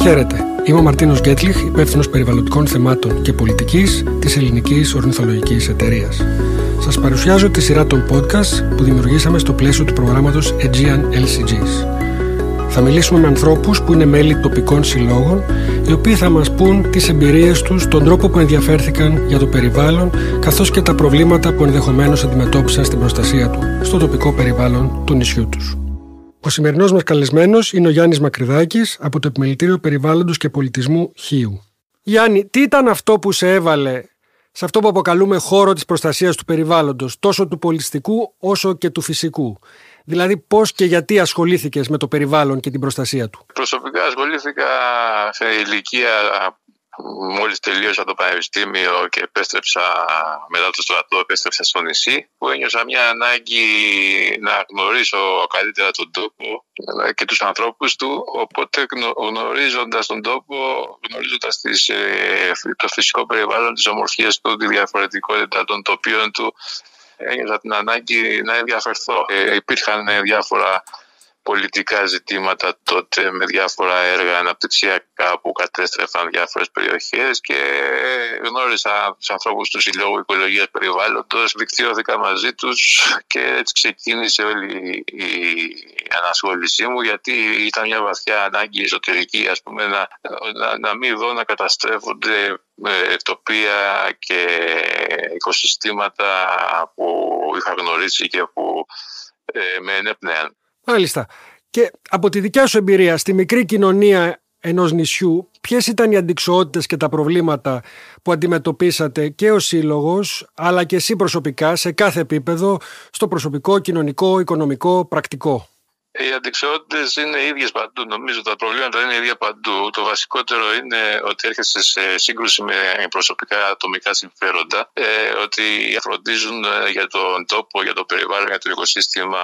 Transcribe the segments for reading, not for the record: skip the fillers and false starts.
Χαίρετε, είμαι ο Μαρτίνος Γκέτλιχ, υπεύθυνος περιβαλλοντικών θεμάτων και πολιτικής της Ελληνικής Ορνηθολογικής Εταιρείας. Σας παρουσιάζω τη σειρά των podcast που δημιουργήσαμε στο πλαίσιο του προγράμματος Aegean LCGs. Θα μιλήσουμε με ανθρώπους που είναι μέλη τοπικών συλλόγων, οι οποίοι θα μας πούν τις εμπειρίες τους, τον τρόπο που ενδιαφέρθηκαν για το περιβάλλον, καθώς και τα προβλήματα που ενδεχομένως αντιμετώπισαν στην προστασία του, στο τοπικό περιβάλλον του νησιού τους. Ο σημερινός μας καλεσμένος είναι ο Γιάννης Μακρυδάκης από το Επιμελητήριο Περιβάλλοντος και Πολιτισμού Χίου. Γιάννη, τι ήταν αυτό που σε έβαλε σε αυτό που αποκαλούμε χώρο της προστασίας του περιβάλλοντος, τόσο του πολιτιστικού όσο και του φυσικού? Δηλαδή, πώς και γιατί ασχολήθηκες με το περιβάλλον και την προστασία του? Προσωπικά ασχολήθηκα σε ηλικία, μόλις τελείωσα το πανεπιστήμιο και επέστρεψα μετά το στρατό, επέστρεψα στο νησί, που ένιωσα μια ανάγκη να γνωρίσω καλύτερα τον τόπο και τους ανθρώπους του. Οπότε γνωρίζοντας τον τόπο, γνωρίζοντας το φυσικό περιβάλλον, τις ομορφιές του, τη διαφορετικότητα των τοπίων του, ένιωσα την ανάγκη να ενδιαφερθώ. Υπήρχαν διάφορα πολιτικά ζητήματα τότε με διάφορα έργα αναπτυξιακά που κατέστρεφαν διάφορες περιοχές και γνώρισα τους ανθρώπους του Συλλόγου Οικολογίας Περιβάλλοντος, δικτυώθηκα μαζί τους και έτσι ξεκίνησε όλη η ανασχόλησή μου, γιατί ήταν μια βαθιά ανάγκη εσωτερική, ας πούμε, να μην δω να καταστρέφονται τοπία και οικοσυστήματα που είχα γνωρίσει και που με ενέπνεαν. Μάλιστα. Και από τη δικιά σου εμπειρία στη μικρή κοινωνία ενός νησιού, ποιες ήταν οι αντικσοότητες και τα προβλήματα που αντιμετωπίσατε και ο σύλλογος, αλλά και εσύ προσωπικά σε κάθε επίπεδο, στο προσωπικό, κοινωνικό, οικονομικό, πρακτικό? Οι αντικσοότητες είναι ίδιες παντού. Νομίζω τα προβλήματα είναι ίδια παντού. Το βασικότερο είναι ότι έρχεσαι σε σύγκρουση με προσωπικά ατομικά συμφέροντα, ότι φροντίζουν για τον τόπο, για το περιβάλλον, για το οικοσύστημα,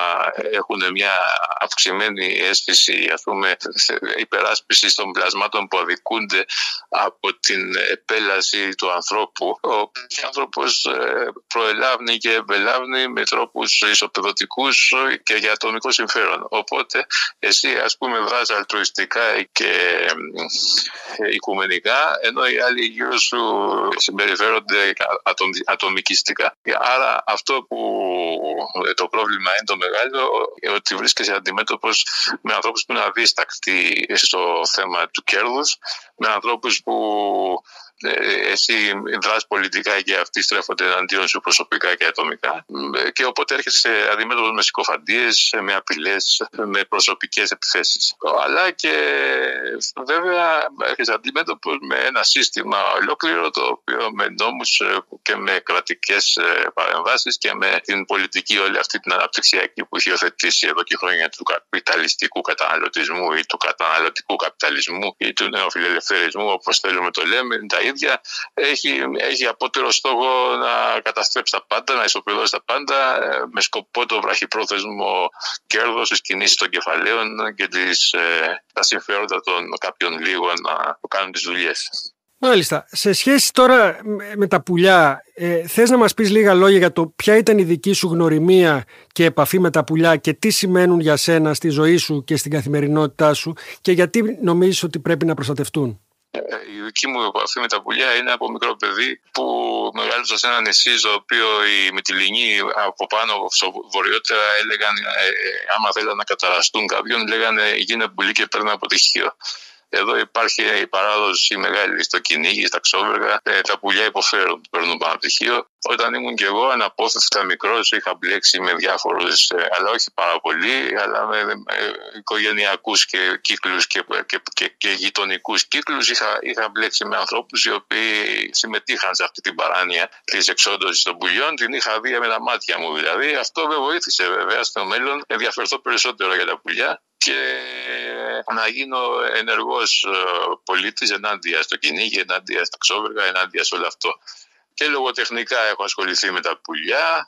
έχουν μια αυξημένη αίσθηση, ας πούμε, υπεράσπισης των πλασμάτων που αδικούνται από την επέλαση του ανθρώπου. Ο άνθρωπος προελάβνει και εμπελάβνει με τρόπους ισοπεδωτικούς και για ατομικό συμφέρον. Οπότε εσύ, ας πούμε, δράς αλτρουιστικά και οικουμενικά, ενώ οι άλλοι γύρω σου συμπεριφέρονται ατομικιστικά. Άρα αυτό που το πρόβλημα είναι το μεγάλο, ότι βρίσκεσαι αντιμέτωπος με ανθρώπους που είναι αδίστακτοι στο θέμα του κέρδους, με ανθρώπους που εσύ δράς πολιτικά και αυτοί στρέφονται εναντίον σου προσωπικά και ατομικά, και οπότε έρχεσαι αντιμέτωπος με συκοφαντίες, με απειλές, με προσωπικές επιθέσεις. Αλλά και βέβαια έρχεσαι αντιμέτωπος με ένα σύστημα ολόκληρο, το οποίο με νόμους και με κρατικές παρεμβάσεις και με την πολιτική όλη αυτή την αναπτυξιακή που έχει υιοθετήσει εδώ και χρόνια του καπιταλιστικού καταναλωτισμού ή του καταναλωτικού καπιταλισμού ή του νεοφιλελευθερισμού, όπως θέλουμε το λέμε, τα ίδια, έχει απότερο στόχο να καταστρέψει τα πάντα, να ισοπεδώσει τα πάντα, με σκοπό το βραχυπρόθεσμο κέρδος, τις κινήσεις των κεφαλαίων και τα συμφέροντα των κάποιων λίγων να κάνουν τις δουλειές. Μάλιστα. Σε σχέση τώρα με τα πουλιά, θες να μας πεις λίγα λόγια για το ποια ήταν η δική σου γνωριμία και επαφή με τα πουλιά και τι σημαίνουν για σένα στη ζωή σου και στην καθημερινότητά σου και γιατί νομίζεις ότι πρέπει να προστατευτούν? Η δική μου επαφή με τα πουλιά είναι από μικρό παιδί που μεγάλωσα σε ένα νησί, στο οποίο οι Μυτιληνοί από πάνω στο βορειότερα έλεγαν, άμα θέλαν να καταραστούν κάποιον, λέγανε γίνε πουλί και παίρνει αποτυχίο. Εδώ υπάρχει η παράδοση μεγάλη στο κυνήγι, στα ξόβεργα. Τα πουλιά υποφέρουν, παίρνουν πάνω πτυχίο. Όταν ήμουν κι εγώ αναπόφευκτα μικρός, είχα μπλέξει με διάφορους, αλλά όχι πάρα πολύ, αλλά με οικογενειακούς και κύκλους και γειτονικούς κύκλους. Είχα μπλέξει με ανθρώπους οι οποίοι συμμετείχαν σε αυτή την παράνοια της εξόντωσης των πουλιών. Την είχα δει με τα μάτια μου δηλαδή. Αυτό με βοήθησε βέβαια στο μέλλον να ενδιαφερθώ περισσότερο για τα πουλιά και να γίνω ενεργός πολίτης ενάντια στο κυνήγι, ενάντια στα ξόβεργα, ενάντια σε όλο αυτό. Και λογοτεχνικά έχω ασχοληθεί με τα πουλιά.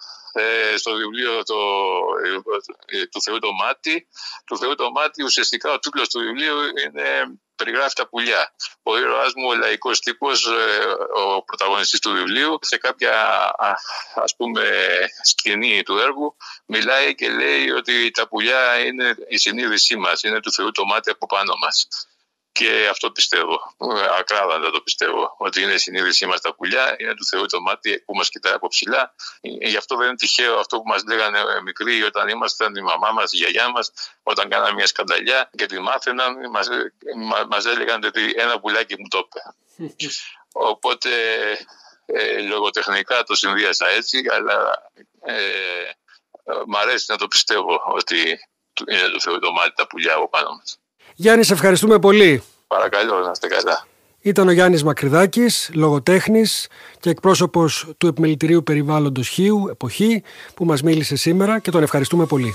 Στο βιβλίο του Θεού το μάτι, ουσιαστικά ο τίτλος του βιβλίου περιγράφει τα πουλιά. Ο ήρωάς μου, ο λαϊκός τύπος, ο πρωταγωνιστής του βιβλίου, σε κάποια ας πούμε σκηνή του έργου μιλάει και λέει ότι τα πουλιά είναι η συνείδησή μας, είναι του Θεού το μάτι από πάνω μας. Και αυτό πιστεύω. Ακράδαντα το πιστεύω. Ότι είναι συνείδησή μας τα πουλιά, είναι του Θεού το μάτι που μας κοιτάει από ψηλά. Γι' αυτό δεν είναι τυχαίο αυτό που μας λέγανε μικροί όταν ήμασταν, η μαμά μας, η γιαγιά μας, όταν κάναμε μια σκανταλιά και τη μάθαιναν, μας έλεγαν ότι ένα πουλάκι μου το είπε. Οπότε λογοτεχνικά το συνδύασα έτσι, αλλά μ' αρέσει να το πιστεύω ότι είναι του Θεού το μάτι τα πουλιά από πάνω μας. Γιάννη, σε ευχαριστούμε πολύ. Παρακαλώ, να είστε καλά. Ήταν ο Γιάννης Μακρυδάκης, λογοτέχνης και εκπρόσωπος του Επιμελητηρίου Περιβάλλοντος Χίου, Εποχή, που μας μίλησε σήμερα και τον ευχαριστούμε πολύ.